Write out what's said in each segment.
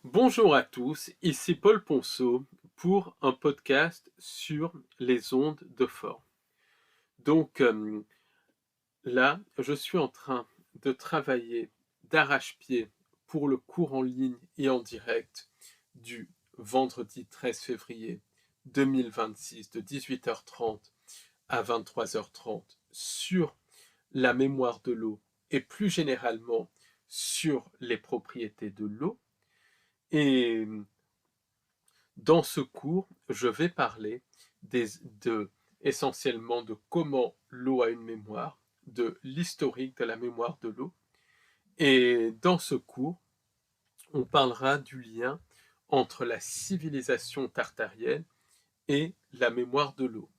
Bonjour à tous, ici Paul Ponceau pour un podcast sur les ondes de forme. Donc là, je suis en train de travailler d'arrache-pied pour le cours en ligne et en direct du vendredi 13 février 2026 de 18h30 à 23h30 sur la mémoire de l'eau et plus généralement sur les propriétés de l'eau. Et dans ce cours, je vais parler essentiellement de comment l'eau a une mémoire, de l'historique de la mémoire de l'eau. Et dans ce cours, on parlera du lien entre la civilisation tartarienne et la mémoire de l'eau.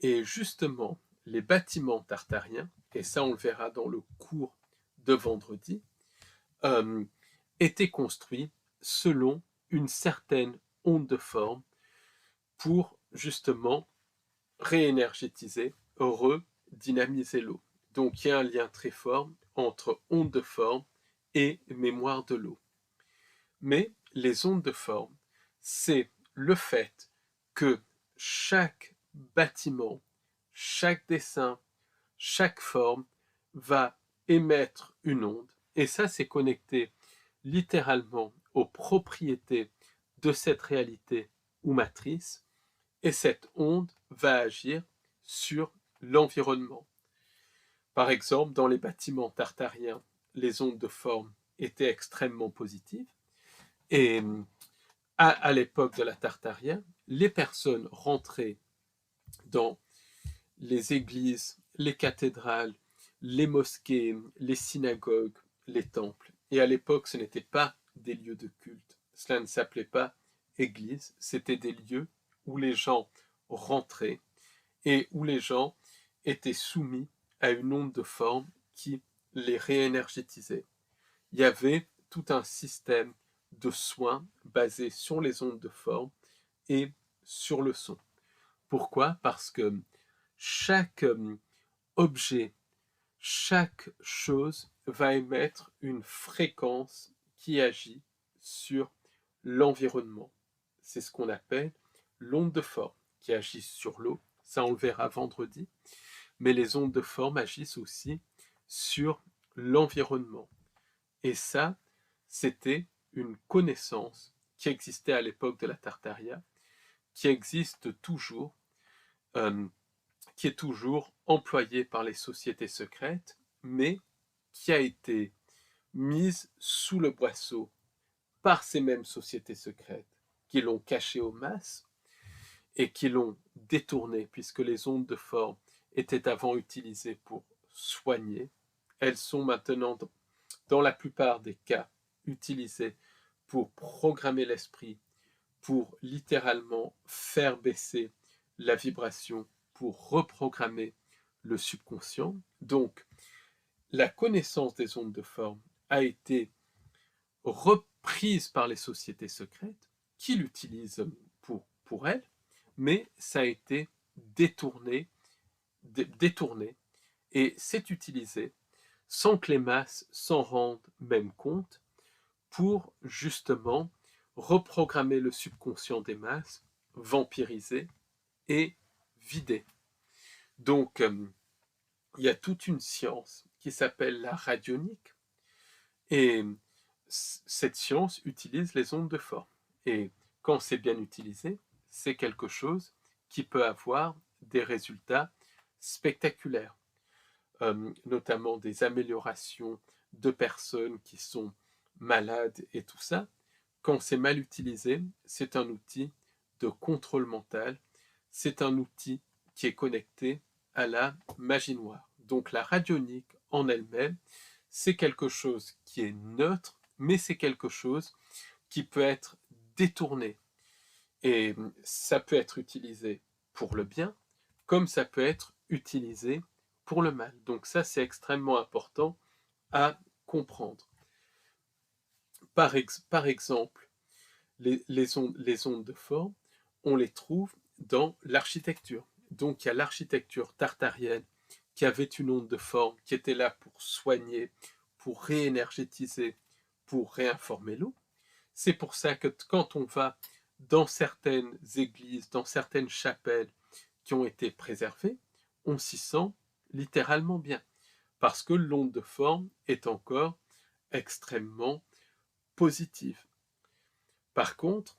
Et justement, les bâtiments tartariens, et ça on le verra dans le cours de vendredi, euh, étaient construits selon une certaine onde de forme pour justement réénergétiser, redynamiser l'eau. Donc il y a un lien très fort entre onde de forme et mémoire de l'eau. Mais les ondes de forme, c'est le fait que chaque bâtiment, chaque dessin, chaque forme va émettre une onde. Et ça, c'est connecté littéralement aux propriétés de cette réalité ou matrice. Et cette onde va agir sur l'environnement. Par exemple, dans les bâtiments tartariens, les ondes de forme étaient extrêmement positives. Et à l'époque de la Tartaria, les personnes rentraient dans les églises, les cathédrales, les mosquées, les synagogues, les temples. Et à l'époque, ce n'étaient pas des lieux de culte. Cela ne s'appelait pas église, c'était des lieux où les gens rentraient et où les gens étaient soumis à une onde de forme qui les réénergétisait. Il y avait tout un système de soins basé sur les ondes de forme et sur le son. Pourquoi? Parce que chaque objet, chaque chose va émettre une fréquence qui agit sur l'environnement. C'est ce qu'on appelle l'onde de forme qui agit sur l'eau. Ça, on le verra vendredi. Mais les ondes de forme agissent aussi sur l'environnement. Et ça, c'était une connaissance qui existait à l'époque de la Tartaria, qui existe toujours, euh, qui est toujours employée par les sociétés secrètes, mais qui a été mise sous le boisseau par ces mêmes sociétés secrètes, qui l'ont cachée aux masses et qui l'ont détournée, puisque les ondes de forme étaient avant utilisées pour soigner. Elles sont maintenant, dans la plupart des cas, utilisées pour programmer l'esprit, pour littéralement faire baisser la vibration, pour reprogrammer le subconscient. Donc, la connaissance des ondes de forme a été reprise par les sociétés secrètes qui l'utilisent pour elles, mais ça a été détourné et c'est utilisé sans que les masses s'en rendent même compte pour justement reprogrammer le subconscient des masses, vampiriser et vider. Donc, il y a toute une science qui s'appelle la radionique et cette science utilise les ondes de forme. Et quand c'est bien utilisé, c'est quelque chose qui peut avoir des résultats spectaculaires, notamment des améliorations de personnes qui sont malades et tout ça. Quand c'est mal utilisé, c'est un outil de contrôle mental, c'est un outil qui est connecté à la magie noire. Donc la radionique en elle-même, c'est quelque chose qui est neutre, mais c'est quelque chose qui peut être détourné. Et ça peut être utilisé pour le bien, comme ça peut être utilisé pour le mal. Donc ça, c'est extrêmement important à comprendre. Par exemple, les ondes de forme, on les trouve dans l'architecture. Donc il y a l'architecture tartarienne qui avait une onde de forme qui était là pour soigner, pour réénergétiser, pour réinformer l'eau. C'est pour ça que quand on va dans certaines églises, dans certaines chapelles qui ont été préservées, on s'y sent littéralement bien, parce que l'onde de forme est encore extrêmement positive. Par contre,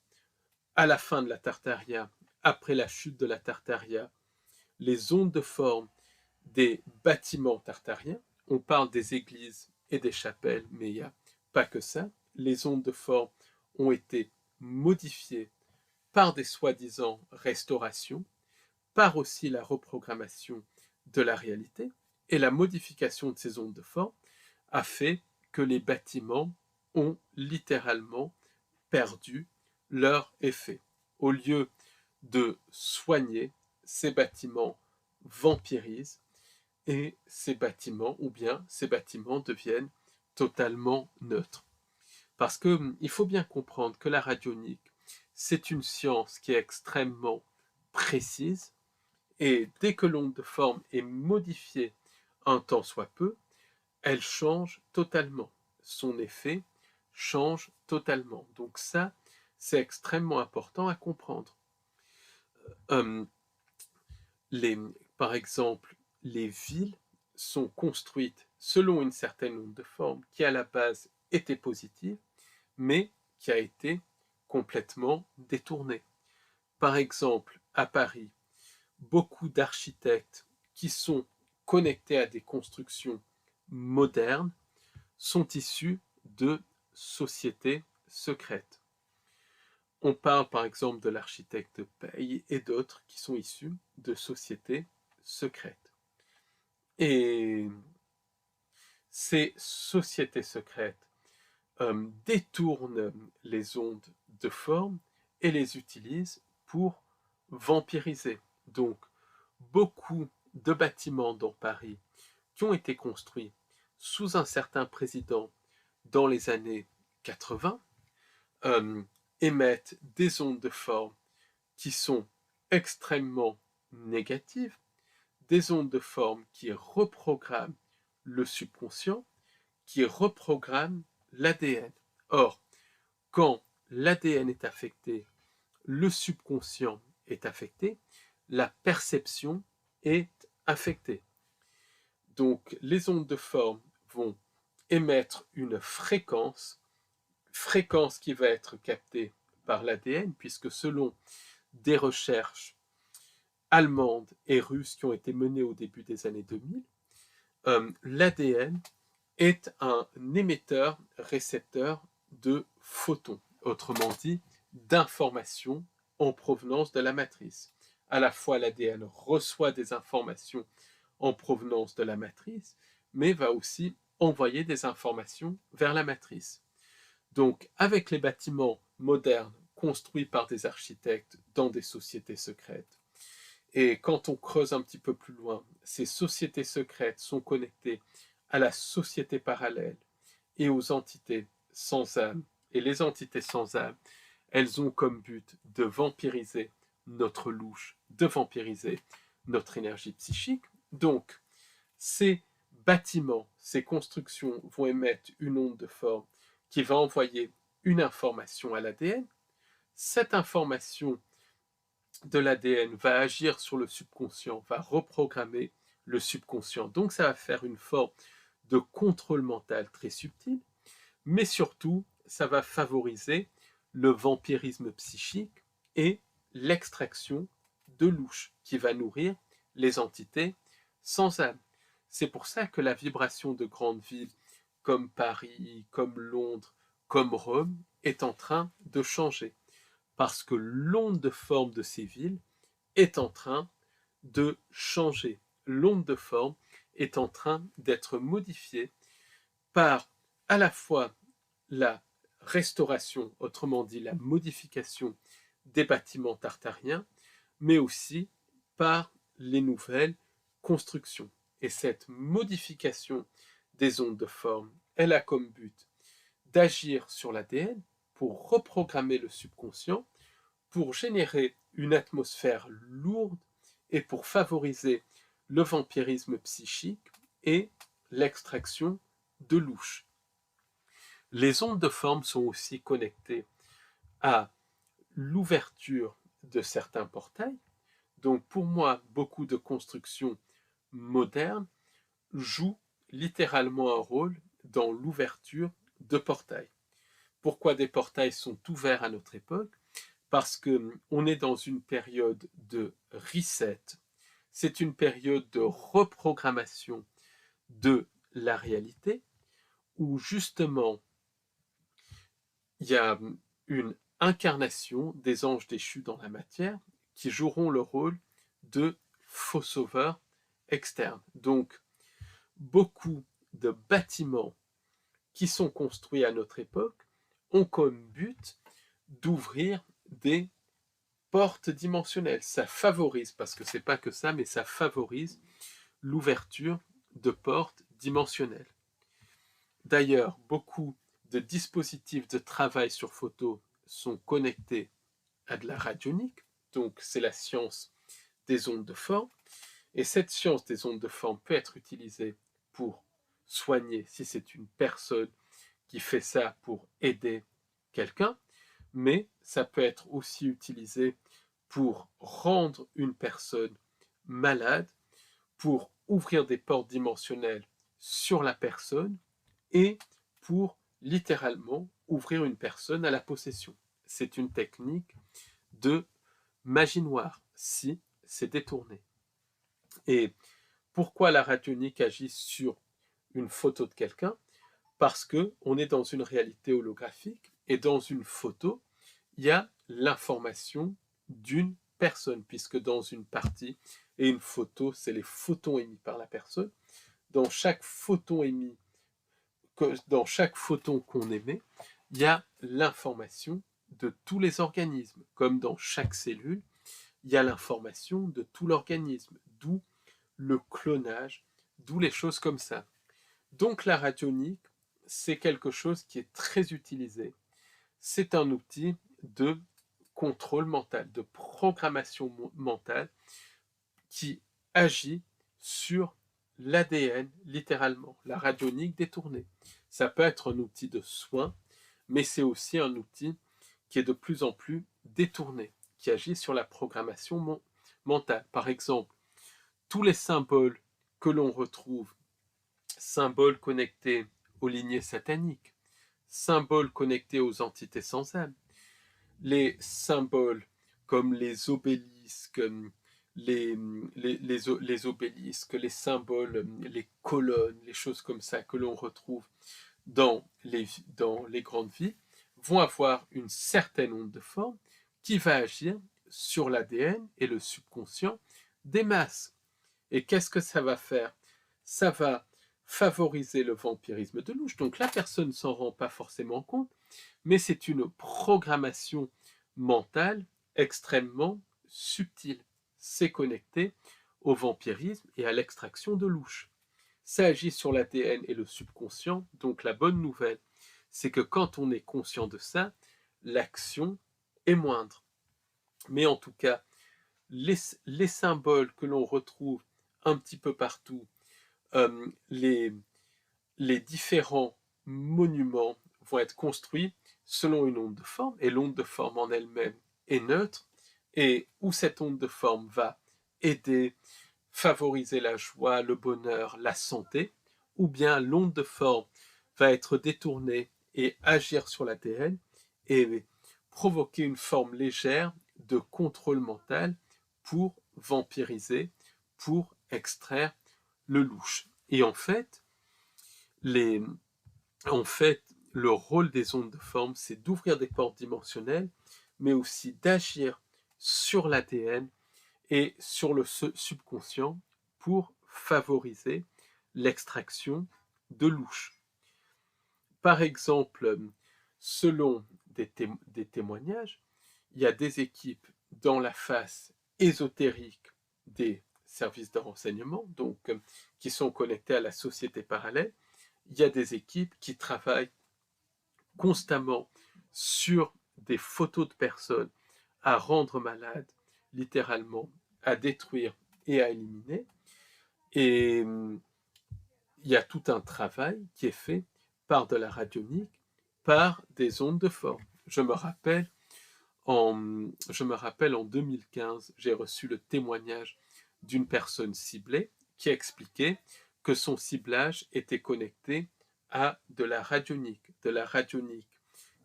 à la fin de la Tartaria, après la chute de la Tartaria, les ondes de forme des bâtiments tartariens, on parle des églises et des chapelles, mais il n'y a pas que ça, les ondes de forme ont été modifiées par des soi-disant restaurations, par aussi la reprogrammation de la réalité, et la modification de ces ondes de forme a fait que les bâtiments ont littéralement perdu leur effet. Au lieu de soigner, ces bâtiments vampirisent et ces bâtiments, ou bien ces bâtiments deviennent totalement neutres. Parce que il faut bien comprendre que la radionique, c'est une science qui est extrêmement précise, et dès que l'onde de forme est modifiée un tant soit peu, elle change totalement. Son effet change totalement. Donc ça, c'est extrêmement important à comprendre. Euh, les, Par exemple, les villes sont construites selon une certaine onde de forme qui à la base était positive, mais qui a été complètement détournée. Par exemple, à Paris, beaucoup d'architectes qui sont connectés à des constructions modernes sont issus de sociétés secrètes. On parle par exemple de l'architecte Paye et d'autres qui sont issus de sociétés secrètes. Et ces sociétés secrètes détournent les ondes de forme et les utilisent pour vampiriser. Donc, beaucoup de bâtiments dans Paris qui ont été construits sous un certain président dans les années 80 euh, émettent des ondes de forme qui sont extrêmement négatives, des ondes de forme qui reprogramment le subconscient, qui reprogramment l'ADN. Or, quand l'ADN est affecté, le subconscient est affecté, la perception est affectée. Donc, les ondes de forme vont émettre une fréquence qui va être captée par l'ADN, puisque selon des recherches allemandes et russes qui ont été menées au début des années 2000, l'ADN est un émetteur-récepteur de photons, autrement dit, d'informations en provenance de la matrice. À la fois, l'ADN reçoit des informations en provenance de la matrice, mais va aussi envoyer des informations vers la matrice. Donc, avec les bâtiments modernes construits par des architectes dans des sociétés secrètes, et quand on creuse un petit peu plus loin, ces sociétés secrètes sont connectées à la société parallèle et aux entités sans âme. Et les entités sans âme, elles ont comme but de vampiriser notre louche, de vampiriser notre énergie psychique. Donc, ces bâtiments, ces constructions vont émettre une onde de forme qui va envoyer une information à l'ADN. Cette information de l'ADN va agir sur le subconscient, va reprogrammer le subconscient. Donc ça va faire une forme de contrôle mental très subtil, mais surtout, ça va favoriser le vampirisme psychique et l'extraction de louche qui va nourrir les entités sans âme. C'est pour ça que la vibration de grandes villes comme Paris, comme Londres, comme Rome est en train de changer. Parce que l'onde de forme de ces villes est en train de changer. L'onde de forme est en train d'être modifiée par à la fois la restauration, autrement dit la modification des bâtiments tartariens, mais aussi par les nouvelles constructions. Et cette modification des ondes de forme, elle a comme but d'agir sur l'ADN pour reprogrammer le subconscient, pour générer une atmosphère lourde et pour favoriser le vampirisme psychique et l'extraction de louche. Les ondes de forme sont aussi connectées à l'ouverture de certains portails. Donc pour moi, beaucoup de constructions modernes jouent littéralement un rôle dans l'ouverture de portails. Pourquoi des portails sont ouverts à notre époque? Parce qu'on est dans une période de reset, c'est une période de reprogrammation de la réalité, où justement il y a une incarnation des anges déchus dans la matière qui joueront le rôle de faux sauveurs externes. Donc, beaucoup de bâtiments qui sont construits à notre époque ont comme but d'ouvrir des portes dimensionnelles. Ça favorise, parce que c'est pas que ça, mais ça favorise l'ouverture de portes dimensionnelles. D'ailleurs, beaucoup de dispositifs de travail sur photo sont connectés à de la radionique, donc c'est la science des ondes de forme, et cette science des ondes de forme peut être utilisée pour soigner si c'est une personne qui fait ça pour aider quelqu'un, mais ça peut être aussi utilisé pour rendre une personne malade, pour ouvrir des portes dimensionnelles sur la personne et pour littéralement ouvrir une personne à la possession. C'est une technique de magie noire si c'est détourné. Et pourquoi la radionique agit sur une photo de quelqu'un? Parce qu'on est dans une réalité holographique et dans une photo, il y a l'information d'une personne, puisque dans une partie et une photo, c'est les photons émis par la personne. Dans chaque photon émis, dans chaque photon qu'on émet, il y a l'information de tous les organismes. Comme dans chaque cellule, il y a l'information de tout l'organisme, d'où le clonage, d'où les choses comme ça. Donc la radionique, c'est quelque chose qui est très utilisé. C'est un outil de contrôle mental, de programmation mentale qui agit sur l'ADN littéralement, la radionique détournée. Ça peut être un outil de soin, mais c'est aussi un outil qui est de plus en plus détourné, qui agit sur la programmation mentale. Par exemple, tous les symboles que l'on retrouve, symboles connectés aux lignées sataniques, symboles connectés aux entités sans âme, les symboles comme les obélisques, les obélisques, les symboles, les colonnes, les choses comme ça que l'on retrouve dans les grandes villes, vont avoir une certaine onde de forme qui va agir sur l'ADN et le subconscient des masses. Et qu'est-ce que ça va faire? Ça va favoriser le vampirisme de louche. Donc la personne ne s'en rend pas forcément compte, mais c'est une programmation mentale extrêmement subtile. C'est connecté au vampirisme et à l'extraction de louche. Ça agit sur l'ADN et le subconscient, donc la bonne nouvelle, c'est que quand on est conscient de ça, l'action est moindre. Mais en tout cas, les symboles que l'on retrouve un petit peu partout, les différents monuments vont être construits selon une onde de forme, et l'onde de forme en elle-même est neutre, et où cette onde de forme va aider, favoriser la joie, le bonheur, la santé, ou bien l'onde de forme va être détournée et agir sur l'ADN et provoquer une forme légère de contrôle mental pour vampiriser, pour extraire le louche. Et en fait, le rôle des ondes de forme, c'est d'ouvrir des portes dimensionnelles, mais aussi d'agir sur l'ADN et sur le subconscient pour favoriser l'extraction de louche. Par exemple, selon des témoignages, il y a des équipes dans la face ésotérique des services de renseignement, donc qui sont connectés à la société parallèle. Il y a des équipes qui travaillent constamment sur des photos de personnes à rendre malades, littéralement, à détruire et à éliminer. Et il y a tout un travail qui est fait par de la radionique par des ondes de forme. Je me rappelle en 2015, j'ai reçu le témoignage d'une personne ciblée qui expliquait que son ciblage était connecté à de la radionique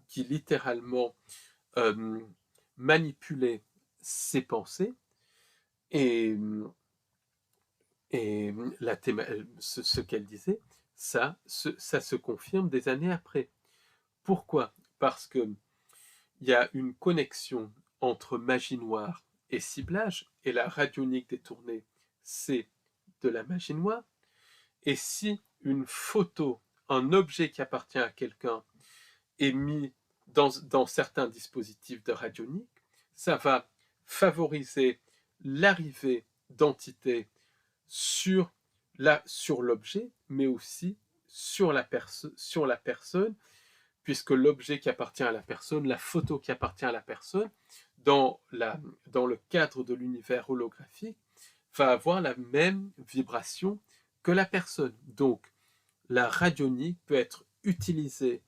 qui littéralement euh, manipulait ses pensées et, et ce qu'elle disait, ça se confirme des années après. Pourquoi? Parce que il y a une connexion entre magie noire et ciblage, et la radionique détournée, c'est de la magie noire. Et si une photo, un objet qui appartient à quelqu'un est mis dans certains dispositifs de radionique, ça va favoriser l'arrivée d'entités sur l'objet, mais aussi sur sur la personne, puisque l'objet qui appartient à la personne, la photo qui appartient à la personne, dans, dans le cadre de l'univers holographique, va avoir la même vibration que la personne. Donc, la radionique peut être utilisée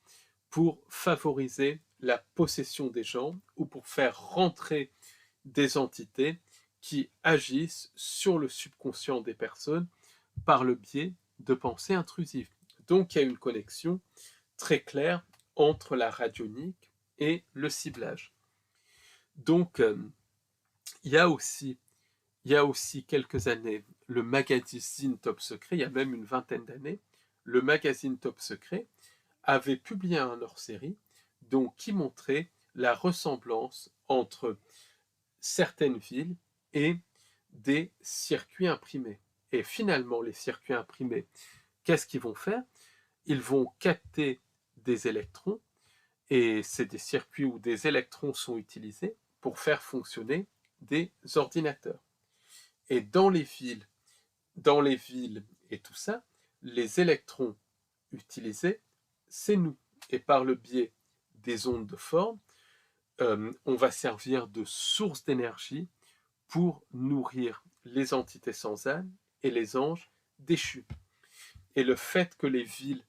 pour favoriser la possession des gens ou pour faire rentrer des entités qui agissent sur le subconscient des personnes par le biais de pensées intrusives. Donc il y a une connexion très claire entre la radionique et le ciblage. Donc il y a aussi quelques années le magazine Top Secret, il y a même une vingtaine d'années, le magazine Top Secret avait publié un hors-série donc qui montrait la ressemblance entre certaines villes et des circuits imprimés. Et finalement, les circuits imprimés, qu'est-ce qu'ils vont faire? Ils vont capter des électrons, et c'est des circuits où des électrons sont utilisés pour faire fonctionner des ordinateurs. Et dans les villes et tout ça, les électrons utilisés, c'est nous. Et par le biais des ondes de forme, on va servir de source d'énergie pour nourrir les entités sans âme et les anges déchus. Et le fait que les villes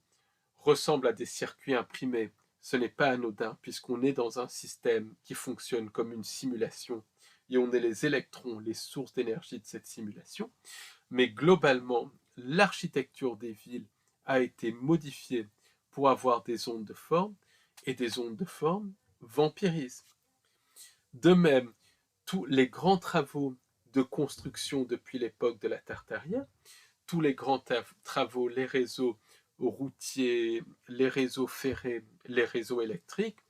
ressemblent à des circuits imprimés, ce n'est pas anodin, puisqu'on est dans un système qui fonctionne comme une simulation, et on est les électrons, les sources d'énergie de cette simulation. Mais globalement, l'architecture des villes a été modifiée pour avoir des ondes de forme, et des ondes de forme vampirisent. De même, tous les grands travaux de construction depuis l'époque de la Tartaria, tous les grands travaux, les réseaux routiers, les réseaux ferrés, les réseaux électriques,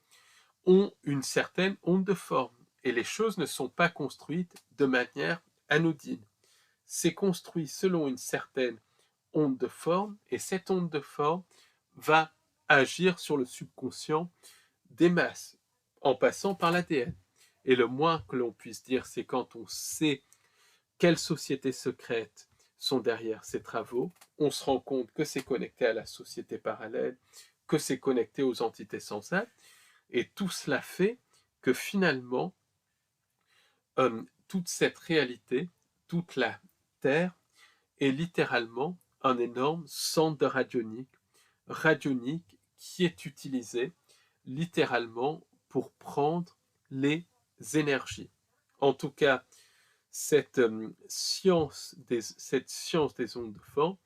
ont une certaine onde de forme. Et les choses ne sont pas construites de manière anodine. C'est construit selon une certaine onde de forme, et cette onde de forme va agir sur le subconscient des masses, en passant par l'ADN. Et le moins que l'on puisse dire, c'est quand on sait quelles sociétés secrètes sont derrière ces travaux, on se rend compte que c'est connecté à la société parallèle, que c'est connecté aux entités sans âme, et tout cela fait que finalement, toute cette réalité, toute la Terre, est littéralement un énorme centre de radionique qui est utilisé littéralement pour prendre les énergies. En tout cas, cette science des ondes de forme,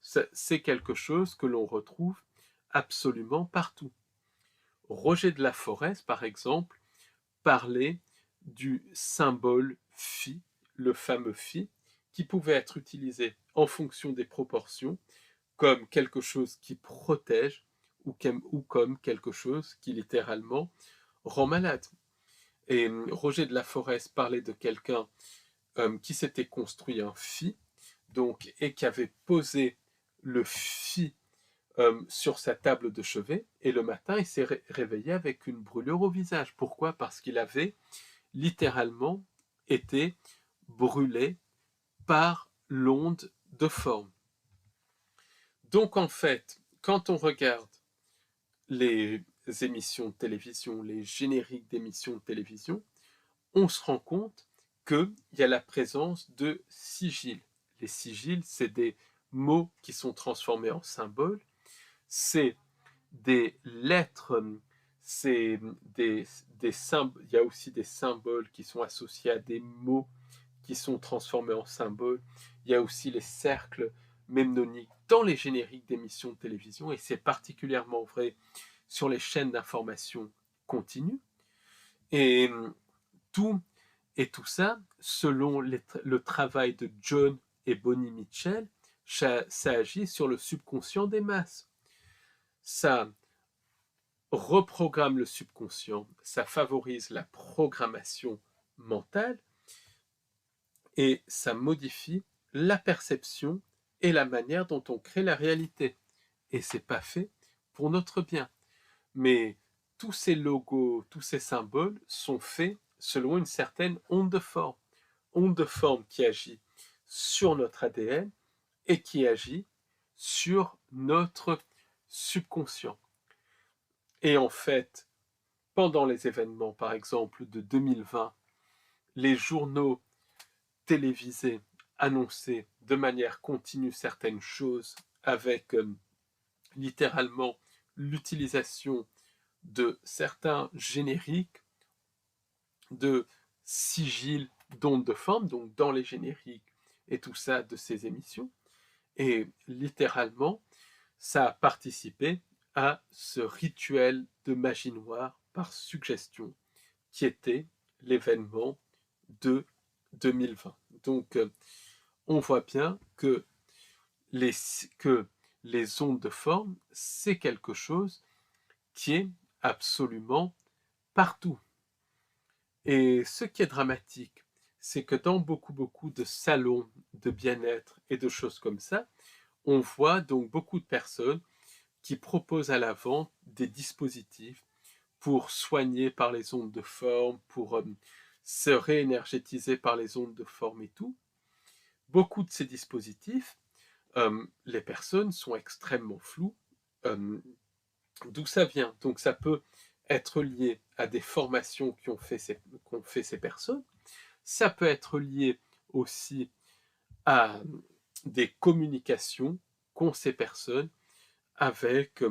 c'est quelque chose que l'on retrouve absolument partout. Roger de la Forest, par exemple, parlait du symbole phi, le fameux phi, qui pouvait être utilisé en fonction des proportions comme quelque chose qui protège ou comme quelque chose qui littéralement rend malade. Et Roger de la Forest parlait de quelqu'un qui s'était construit un phi, donc, et qui avait posé le phi sur sa table de chevet, et le matin, il s'est réveillé avec une brûlure au visage. Pourquoi? Parce qu'il avait littéralement été brûlé par l'onde de forme. Donc en fait, quand on regarde les émissions de télévision, les génériques d'émissions de télévision, on se rend compte qu'il y a la présence de sigils. Les sigils, c'est des mots qui sont transformés en symboles. C'est des lettres, c'est des symboles, il y a aussi des symboles qui sont associés à des mots qui sont transformés en symboles. Il y a aussi les cercles mémnoniques dans les génériques d'émissions de télévision, et c'est particulièrement vrai sur les chaînes d'information continue. Et tout, tout ça, selon le travail de John et Bonnie Mitchell, ça agit sur le subconscient des masses. Ça reprogramme le subconscient, ça favorise la programmation mentale, et ça modifie la perception et la manière dont on crée la réalité. Et c'est pas fait pour notre bien. Mais tous ces logos, tous ces symboles sont faits selon une certaine onde de forme qui agit sur notre ADN et qui agit sur notre subconscient. Et en fait, pendant les événements, par exemple, de 2020, les journaux télévisés annonçaient de manière continue certaines choses avec littéralement l'utilisation de certains génériques, de sigils d'ondes de forme, donc dans les génériques et tout ça de ces émissions. Et littéralement, ça a participé à ce rituel de magie noire par suggestion qui était l'événement de 2020. Donc, on voit bien que les ondes de forme, c'est quelque chose qui est absolument partout. Et ce qui est dramatique, c'est que dans beaucoup de salons de bien-être et de choses comme ça, on voit donc beaucoup de personnes qui proposent à la vente des dispositifs pour soigner par les ondes de forme, pour se réénergétiser par les ondes de forme et tout. Beaucoup de ces dispositifs, les personnes sont extrêmement floues. D'où ça vient? Donc ça peut être lié à des formations qu'ont fait ces personnes. Ça peut être lié aussi à des communications qu'ont ces personnes avec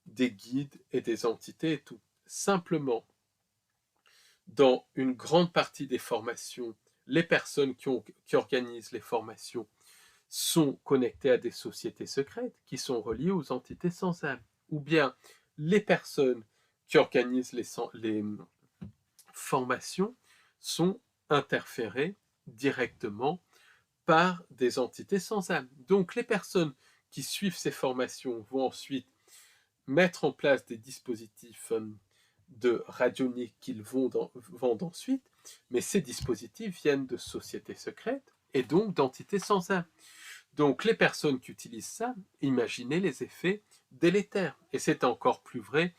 des guides et des entités et tout. Simplement, dans une grande partie des formations, les personnes qui organisent les formations sont connectées à des sociétés secrètes qui sont reliées aux entités sans âme. Ou bien les personnes qui organisent les formations sont interférées directement par des entités sans âme. Donc les personnes qui suivent ces formations vont ensuite mettre en place des dispositifs de radionique qu'ils vendent ensuite, mais ces dispositifs viennent de sociétés secrètes et donc d'entités sans âme. Donc les personnes qui utilisent ça, imaginez les effets délétères. Et c'est encore plus vrai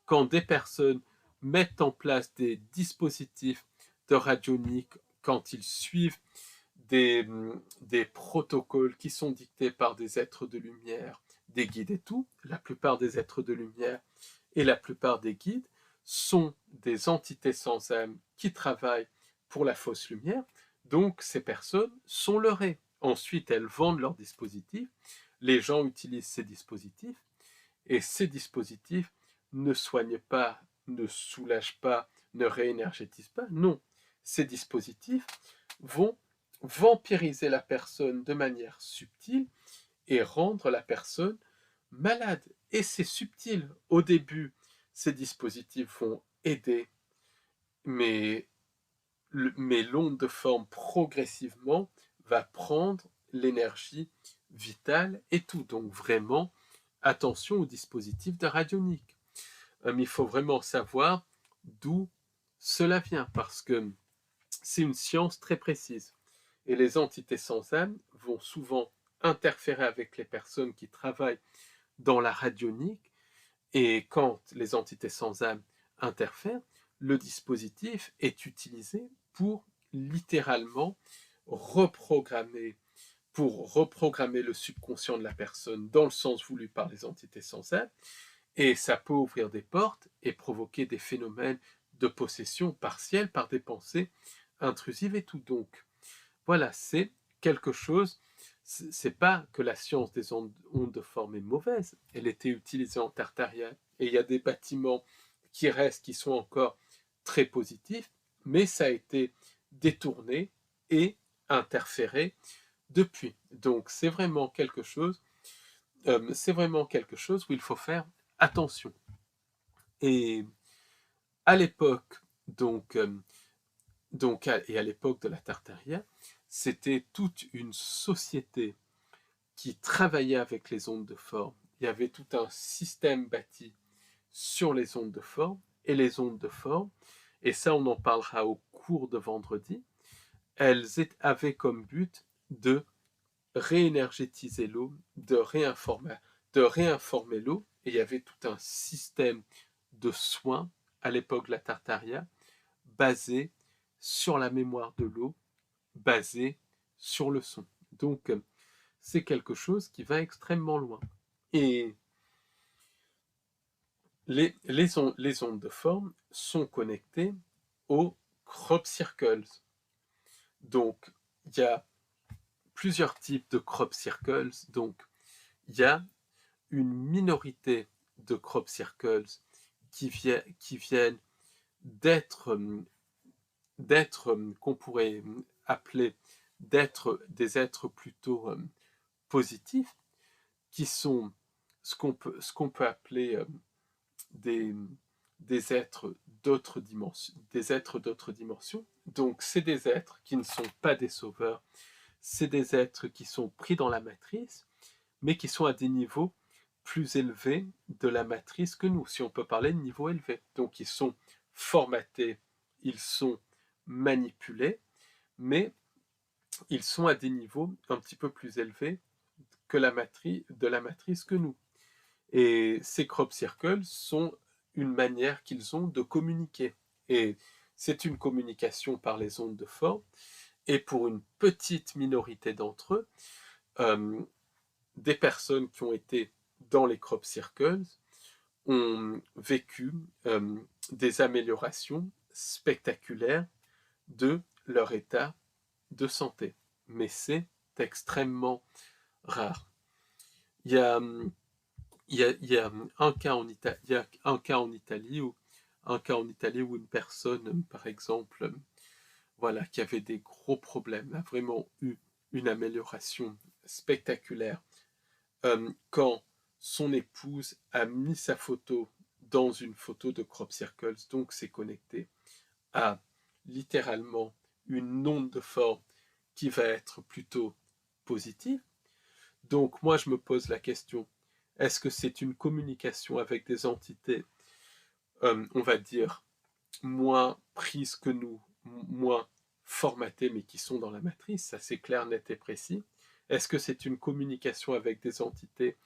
quand des personnes mettent en place des dispositifs de radionique, quand ils suivent des protocoles qui sont dictés par des êtres de lumière, des guides et tout. La plupart des êtres de lumière et la plupart des guides sont des entités sans âme qui travaillent pour la fausse lumière. Donc ces personnes sont leurrées. Ensuite, elles vendent leurs dispositifs. Les gens utilisent ces dispositifs et ces dispositifs ne soignent pas, ne soulagent pas, ne réénergétisent pas. Non, ces dispositifs vont vampiriser la personne de manière subtile et rendre la personne malade. Et c'est subtil. Au début, ces dispositifs vont aider, mais l'onde de forme progressivement va prendre l'énergie vitale et tout. Donc vraiment, attention aux dispositifs de radionique. Il faut vraiment savoir d'où cela vient, parce que c'est une science très précise. Et les entités sans âme vont souvent interférer avec les personnes qui travaillent dans la radionique. Et quand les entités sans âme interfèrent, le dispositif est utilisé pour littéralement reprogrammer le subconscient de la personne dans le sens voulu par les entités sans âme. Et ça peut ouvrir des portes et provoquer des phénomènes de possession partielle par des pensées intrusives et tout. Donc, voilà, c'est quelque chose, c'est pas que la science des ondes de forme est mauvaise, elle était utilisée en Tartaria, et il y a des bâtiments qui restent, qui sont encore très positifs, mais ça a été détourné et interféré depuis. Donc c'est vraiment quelque chose où il faut faire attention. Et à l'époque, et à l'époque de la Tartaria, c'était toute une société qui travaillait avec les ondes de forme. Il y avait tout un système bâti sur les ondes de forme, et les ondes de forme, et ça on en parlera au cours de vendredi, elles avaient comme but de réénergétiser l'eau, de réinformer l'eau, et il y avait tout un système de soins à l'époque de la Tartaria basé sur la mémoire de l'eau, basé sur le son. Donc c'est quelque chose qui va extrêmement loin. Et les ondes de forme sont connectées aux crop circles. Donc, il y a plusieurs types de crop circles. Donc, il y a une minorité de crop circles qui viennent d'être, qu'on pourrait appeler d'être des êtres plutôt positifs, qui sont ce qu'on peut appeler des, des êtres d'autres dimensions. Donc, c'est des êtres qui ne sont pas des sauveurs, c'est des êtres qui sont pris dans la matrice, mais qui sont à des niveaux plus élevés de la matrice que nous, si on peut parler de niveau élevé. Donc, ils sont formatés, ils sont manipulés, mais ils sont à des niveaux un petit peu plus élevés que de la matrice que nous. Et ces crop circles sont une manière qu'ils ont de communiquer. Et c'est une communication par les ondes de forme. Et pour une petite minorité d'entre eux, des personnes qui ont été dans les crop circles ont vécu des améliorations spectaculaires de leur état de santé. Mais c'est extrêmement rare. Il y a il y a un cas en Italie, il y a un cas en Italie où une personne, par exemple, voilà, qui avait des gros problèmes, a vraiment eu une amélioration spectaculaire quand son épouse a mis sa photo dans une photo de crop circles, donc c'est connecté à littéralement une onde de forme qui va être plutôt positive. Donc moi je me pose la question, est-ce que c'est une communication avec des entités, on va dire, moins prises que nous, moins formatées, mais qui sont dans la matrice, ça c'est clair, net et précis. Est-ce que c'est une communication avec des entités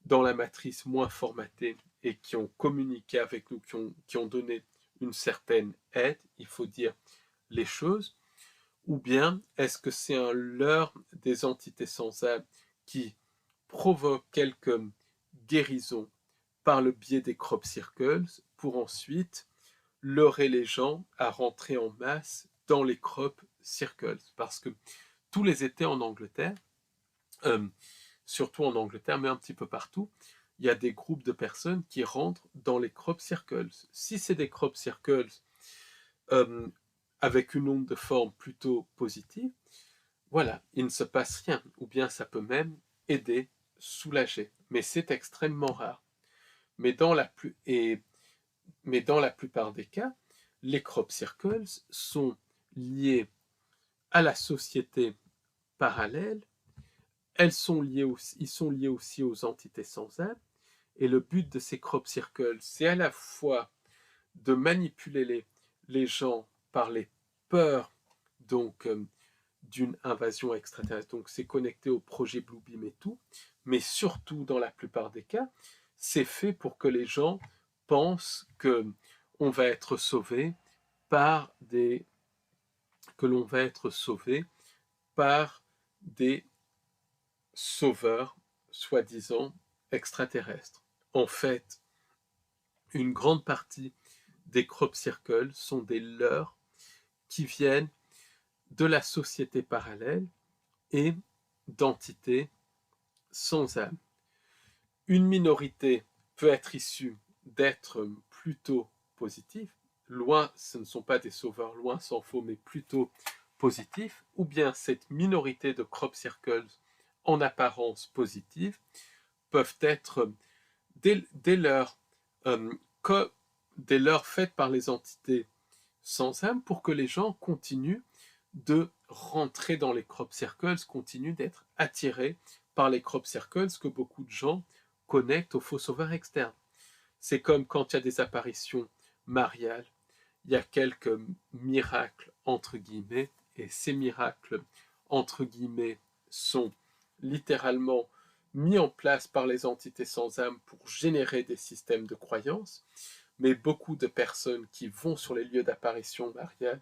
dans la matrice moins formatées et qui ont communiqué avec nous, qui ont donné une certaine aide, il faut dire les choses, ou bien est-ce que c'est un leurre des entités sans âme qui provoque quelques guérisons par le biais des crop circles pour ensuite leurrer les gens à rentrer en masse dans les crop circles. Parce que tous les étés en Angleterre, surtout en Angleterre, mais un petit peu partout, il y a des groupes de personnes qui rentrent dans les crop circles. Si c'est des crop circles avec une onde de forme plutôt positive, voilà, il ne se passe rien, ou bien ça peut même aider, soulager, mais c'est extrêmement rare. Mais dans la plupart des cas, les crop circles sont liés à la société parallèle, ils sont liés aussi aux entités sans âme, et le but de ces crop circles, c'est à la fois de manipuler les gens par les peurs donc d'une invasion extraterrestre, donc c'est connecté au projet Bluebeam et tout, mais surtout dans la plupart des cas, c'est fait pour que les gens pensent que on va être sauvé que l'on va être sauvé par des sauveurs soi-disant extraterrestres. En fait, une grande partie des crop circles sont des leurres qui viennent de la société parallèle et d'entités sans âme. Une minorité peut être issue d'êtres plutôt positifs, loin, ce ne sont pas des sauveurs, loin s'en faut, mais plutôt positifs, ou bien cette minorité de crop circles en apparence positive peuvent être dès lors faites par les entités sans âme pour que les gens continuent de rentrer dans les crop circles, continuent d'être attirés par les crop circles que beaucoup de gens connectent aux faux sauveurs externes. C'est comme quand il y a des apparitions mariales, il y a quelques miracles entre guillemets, et ces miracles entre guillemets sont littéralement mis en place par les entités sans âme pour générer des systèmes de croyances, mais beaucoup de personnes qui vont sur les lieux d'apparition mariale,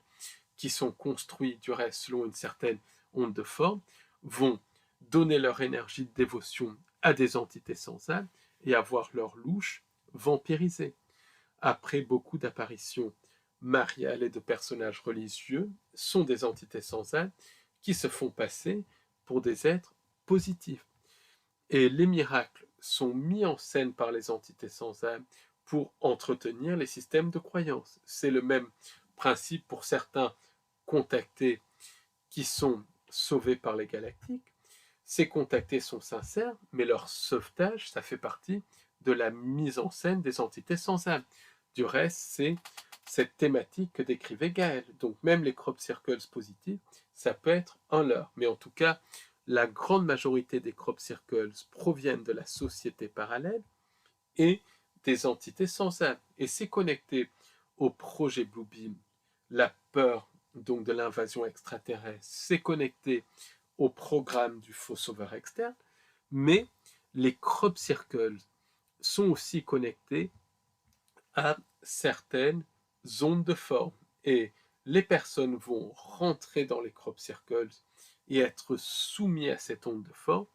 qui sont construits du reste selon une certaine onde de forme, vont donner leur énergie de dévotion à des entités sans âme et avoir leur louche vampirisée. Après beaucoup d'apparitions mariales et de personnages religieux sont des entités sans âme qui se font passer pour des êtres positifs. Et les miracles sont mis en scène par les entités sans âme pour entretenir les systèmes de croyance. C'est le même principe pour certains contactés qui sont sauvés par les galactiques. Ces contactés sont sincères, mais leur sauvetage, ça fait partie de la mise en scène des entités sans âme. Du reste, c'est cette thématique que décrivait Gaël. Donc même les crop circles positifs, ça peut être un leurre. Mais en tout cas, la grande majorité des crop circles proviennent de la société parallèle et des entités sans âme. Et c'est connecté au projet Bluebeam. La peur donc de l'invasion extraterrestre, c'est connecté au programme du faux sauveur externe, mais les crop circles sont aussi connectés à certaines zones de forme. Et les personnes vont rentrer dans les crop circles et être soumis à cette onde de forme.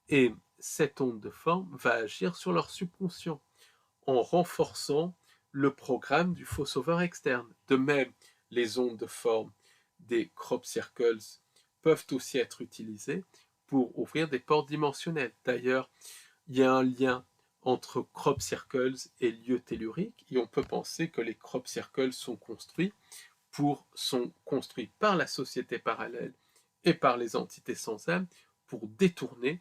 Et cette onde de forme va agir sur leur subconscient en renforçant le programme du faux sauveur externe. De même, les ondes de forme des crop circles peuvent aussi être utilisées pour ouvrir des portes dimensionnelles. D'ailleurs, il y a un lien entre crop circles et lieux telluriques, et on peut penser que les crop circles sont construits par la société parallèle et par les entités sans âme pour détourner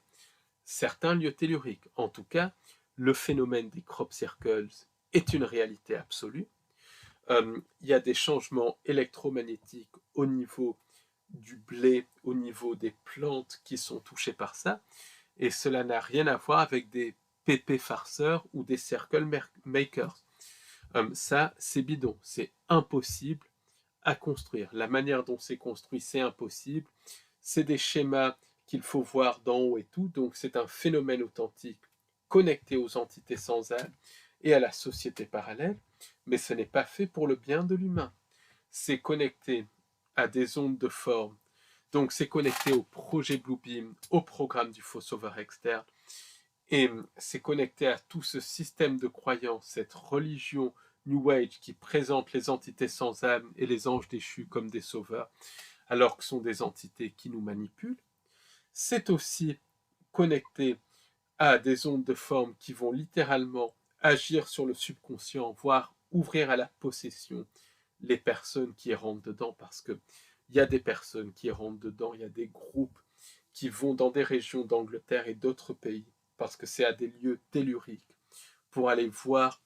certains lieux telluriques. En tout cas, le phénomène des crop circles est une réalité absolue. Il y a des changements électromagnétiques au niveau du blé, au niveau des plantes qui sont touchées par ça, et cela n'a rien à voir avec des pépés farceurs ou des circle makers. Ça, c'est bidon, c'est impossible à construire. La manière dont c'est construit, c'est impossible. C'est des schémas qu'il faut voir d'en haut et tout, donc c'est un phénomène authentique connecté aux entités sans âme et à la société parallèle, mais ce n'est pas fait pour le bien de l'humain. C'est connecté à des ondes de forme, donc c'est connecté au projet Bluebeam, au programme du faux sauveur externe, et c'est connecté à tout ce système de croyance, cette religion New Age qui présente les entités sans âme et les anges déchus comme des sauveurs, alors que ce sont des entités qui nous manipulent. C'est aussi connecté à des ondes de forme qui vont littéralement agir sur le subconscient, voire ouvrir à la possession les personnes qui rentrent dedans, parce qu'il y a des personnes qui rentrent dedans, il y a des groupes qui vont dans des régions d'Angleterre et d'autres pays, parce que c'est à des lieux telluriques, pour aller voir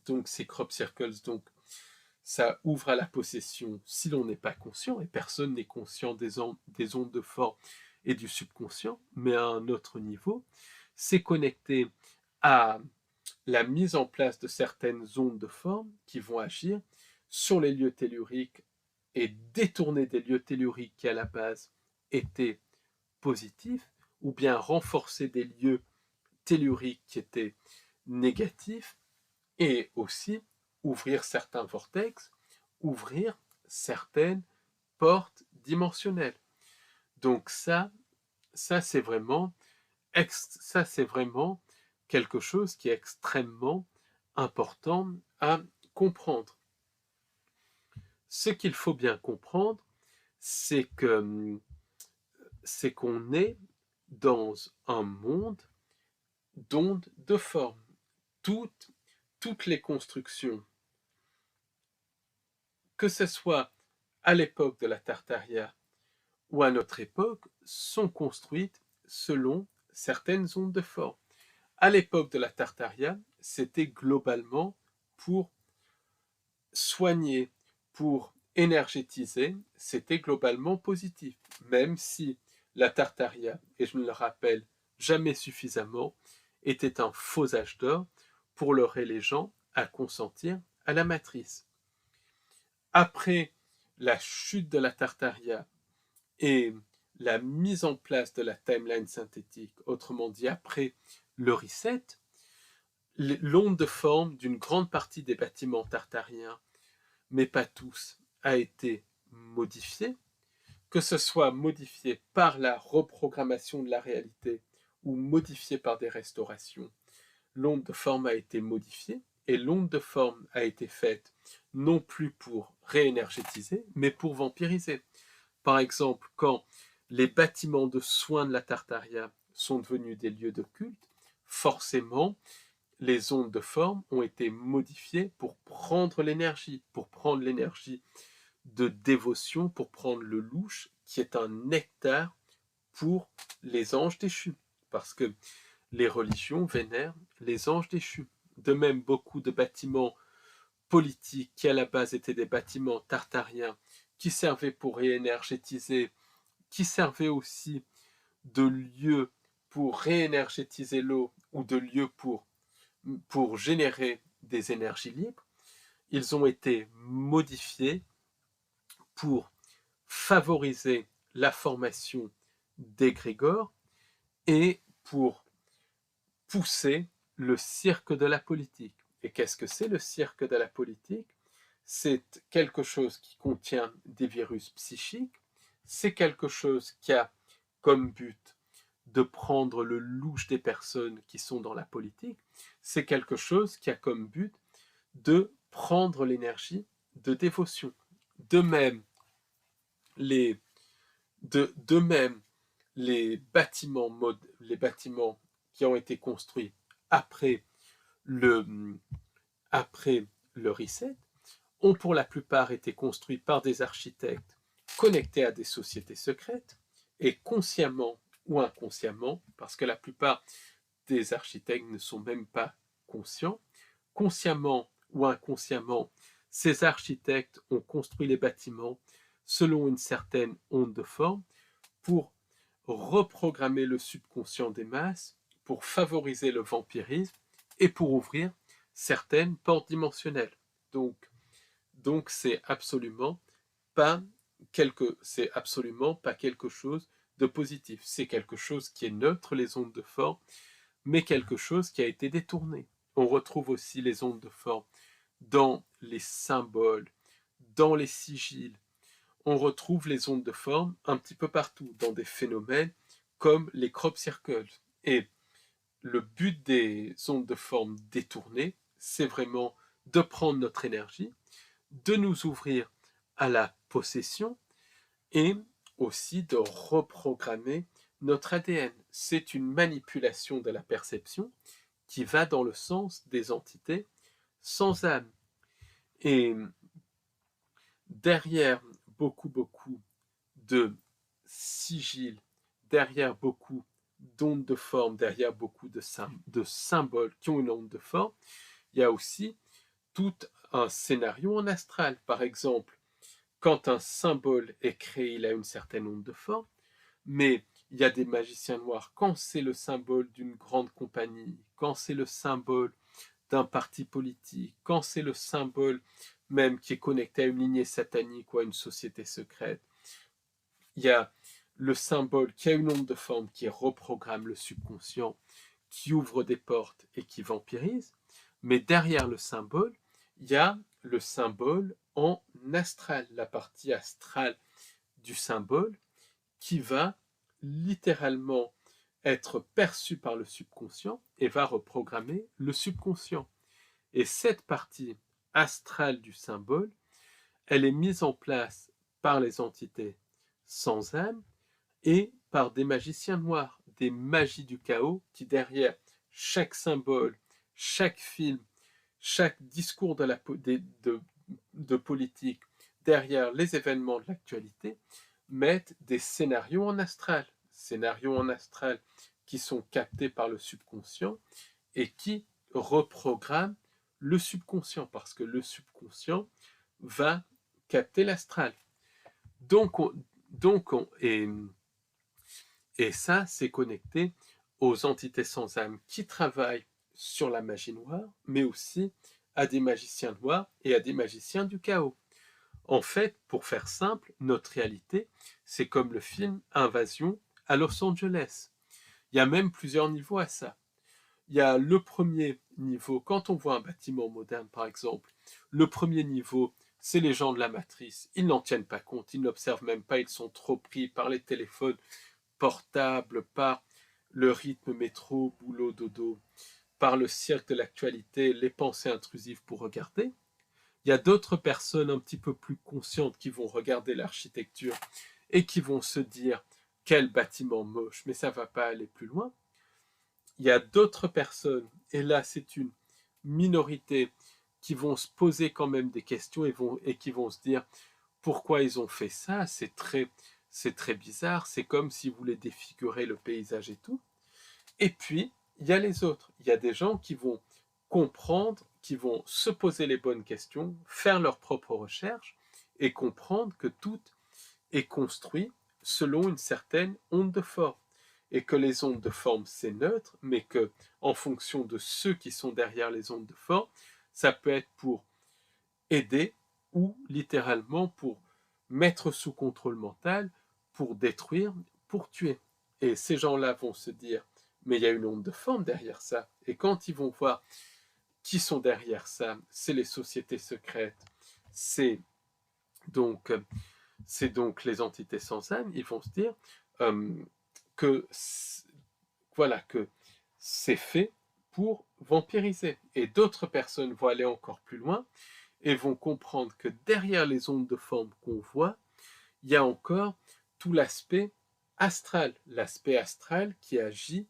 donc ces crop circles. Donc ça ouvre à la possession si l'on n'est pas conscient, et personne n'est conscient des ondes de forme et du subconscient, mais à un autre niveau, c'est connecté à la mise en place de certaines ondes de forme qui vont agir sur les lieux telluriques et détourner des lieux telluriques qui à la base étaient positifs, ou bien renforcer des lieux telluriques qui étaient négatifs, et aussi ouvrir certains vortex, ouvrir certaines portes dimensionnelles. Donc ça c'est vraiment quelque chose qui est extrêmement important à comprendre. Ce qu'il faut bien comprendre, c'est que c'est qu'on est dans un monde d'ondes de forme. Toutes, toutes les constructions, que ce soit à l'époque de la Tartaria ou à notre époque, sont construites selon certaines ondes de forme. À l'époque de la Tartaria, c'était globalement pour soigner, pour énergétiser, c'était globalement positif, même si la Tartaria, et je ne le rappelle jamais suffisamment, était un faux âge d'or pour leurrer les gens à consentir à la matrice. Après la chute de la Tartaria et la mise en place de la timeline synthétique, autrement dit après le reset, l'onde de forme d'une grande partie des bâtiments tartariens, mais pas tous, a été modifiée, que ce soit modifié par la reprogrammation de la réalité ou modifié par des restaurations. L'onde de forme a été modifiée et l'onde de forme a été faite non plus pour réénergétiser, mais pour vampiriser. Par exemple, quand les bâtiments de soins de la Tartaria sont devenus des lieux de culte, forcément, les ondes de forme ont été modifiées pour prendre l'énergie de dévotion, pour prendre le louche, qui est un nectar pour les anges déchus. Parce que les religions vénèrent les anges déchus. De même, beaucoup de bâtiments politiques qui à la base étaient des bâtiments tartariens, qui servaient pour réénergétiser, qui servaient aussi de lieu pour réénergétiser l'eau ou de lieu pour générer des énergies libres, ils ont été modifiés pour favoriser la formation d'égrégores et pour pousser le cirque de la politique. Et qu'est-ce que c'est le cirque de la politique? C'est quelque chose qui contient des virus psychiques, c'est quelque chose qui a comme but de prendre le louche des personnes qui sont dans la politique, c'est quelque chose qui a comme but de prendre l'énergie de dévotion. De même, les, de même, les bâtiments qui ont été construits après le, après le reset ont pour la plupart été construits par des architectes connectés à des sociétés secrètes et consciemment ou inconsciemment, parce que la plupart des architectes ne sont même pas conscients, consciemment ou inconsciemment, ces architectes ont construit les bâtiments selon une certaine onde de forme pour reprogrammer le subconscient des masses, pour favoriser le vampirisme et pour ouvrir certaines portes dimensionnelles. Donc c'est absolument pas quelque chose de positif. C'est quelque chose qui est neutre, les ondes de forme, mais quelque chose qui a été détourné. On retrouve aussi les ondes de forme dans les symboles, dans les sigils. On retrouve les ondes de forme un petit peu partout, dans des phénomènes comme les crop circles. Et le but des ondes de forme détournées, c'est vraiment de prendre notre énergie, de nous ouvrir à la possession et aussi de reprogrammer notre ADN. C'est une manipulation de la perception qui va dans le sens des entités sans âme. Et derrière beaucoup de sigils, derrière beaucoup d'ondes de forme, derrière beaucoup de symboles qui ont une onde de forme, il y a aussi tout un scénario en astral. Par exemple, quand un symbole est créé, il a une certaine onde de forme, mais il y a des magiciens noirs, quand c'est le symbole d'une grande compagnie, quand c'est le symbole d'un parti politique, quand c'est le symbole même qui est connecté à une lignée satanique ou à une société secrète, il y a le symbole qui a une onde de forme qui reprogramme le subconscient, qui ouvre des portes et qui vampirise, mais derrière le symbole, il y a le symbole en astral, la partie astrale du symbole qui va littéralement être perçue par le subconscient et va reprogrammer le subconscient. Et cette partie astrale du symbole, elle est mise en place par les entités sans âme et par des magiciens noirs, des magies du chaos qui derrière chaque symbole, chaque film, chaque discours de politique, derrière les événements de l'actualité, mettent des scénarios en astral qui sont captés par le subconscient et qui reprogramment le subconscient, parce que le subconscient va capter l'astral. Donc, et ça, c'est connecté aux entités sans âme qui travaillent sur la magie noire, mais aussi à des magiciens noirs et à des magiciens du chaos. En fait, pour faire simple, notre réalité, c'est comme le film Invasion à Los Angeles. Il y a même plusieurs niveaux à ça. Il y a le premier niveau, quand on voit un bâtiment moderne par exemple, le premier niveau, c'est les gens de la matrice. Ils n'en tiennent pas compte, ils n'observent même pas, ils sont trop pris par les téléphones portables, par le rythme métro, boulot, dodo, par le cirque de l'actualité, les pensées intrusives pour regarder. Il y a d'autres personnes un petit peu plus conscientes qui vont regarder l'architecture et qui vont se dire quel bâtiment moche, mais ça ne va pas aller plus loin. Il y a d'autres personnes, et là c'est une minorité, qui vont se poser quand même des questions et qui vont se dire pourquoi ils ont fait ça, c'est très bizarre, c'est comme s'ils voulaient défigurer le paysage et tout. Et puis, il y a les autres. Il y a des gens qui vont comprendre, qui vont se poser les bonnes questions, faire leurs propres recherches et comprendre que tout est construit selon une certaine onde de forme. Et que les ondes de forme, c'est neutre, mais que en fonction de ceux qui sont derrière les ondes de forme, ça peut être pour aider ou littéralement pour mettre sous contrôle mental, pour détruire, pour tuer. Et ces gens-là vont se dire, mais il y a une onde de forme derrière ça. Et quand ils vont voir qui sont derrière ça, c'est les sociétés secrètes, c'est donc, les entités sans âme, ils vont se dire que voilà, que c'est fait pour vampiriser. Et d'autres personnes vont aller encore plus loin et vont comprendre que derrière les ondes de forme qu'on voit, il y a encore tout l'aspect astral qui agit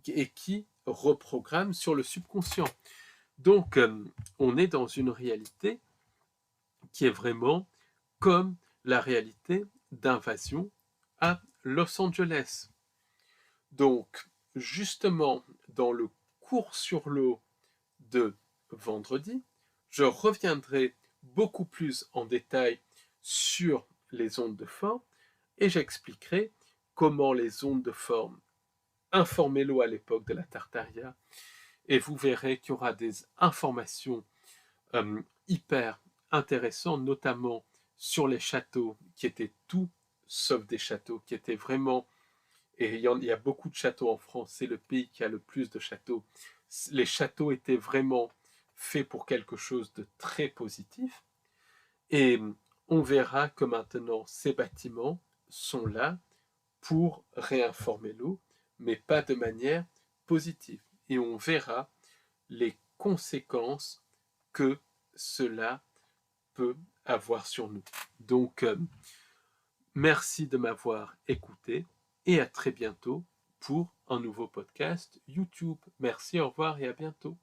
et qui reprogramme sur le subconscient. Donc, on est dans une réalité qui est vraiment comme la réalité d'invasion à Los Angeles. Donc, justement, dans le cours sur l'eau de vendredi, je reviendrai beaucoup plus en détail sur les ondes de forme et j'expliquerai comment les ondes de forme informaient l'eau à l'époque de la Tartaria. Et vous verrez qu'il y aura des informations hyper intéressantes, notamment sur les châteaux, qui étaient tout sauf des châteaux, qui étaient vraiment... Et il y a beaucoup de châteaux en France, c'est le pays qui a le plus de châteaux. Les châteaux étaient vraiment faits pour quelque chose de très positif. Et on verra que maintenant, ces bâtiments sont là pour réinformer l'eau, mais pas de manière positive. Et on verra les conséquences que cela peut avoir sur nous. Donc, merci de m'avoir écouté et à très bientôt pour un nouveau podcast YouTube. Merci, au revoir et à bientôt.